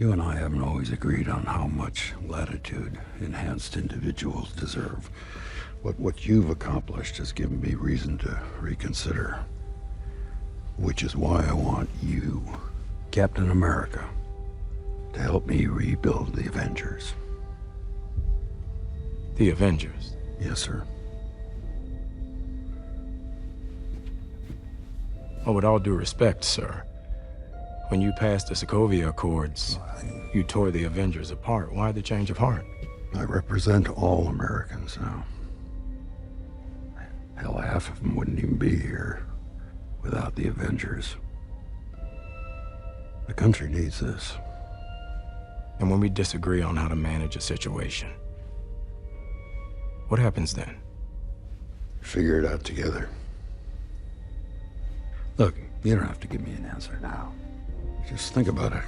You and I haven't always agreed on how much latitude enhanced individuals deserve. But what you've accomplished has given me reason to reconsider. Which is why I want you, Captain America, to help me rebuild the Avengers. The Avengers? Yes, sir. Oh, with all due respect, sir. When you passed the Sokovia Accords, you tore the Avengers apart. Why the change of heart? I represent all Americans now. Hell, half of them wouldn't even be here without the Avengers. The country needs this. And when we disagree on how to manage a situation, what happens then? Figure it out together. Look, you don't have to give me an answer now. Just think about it.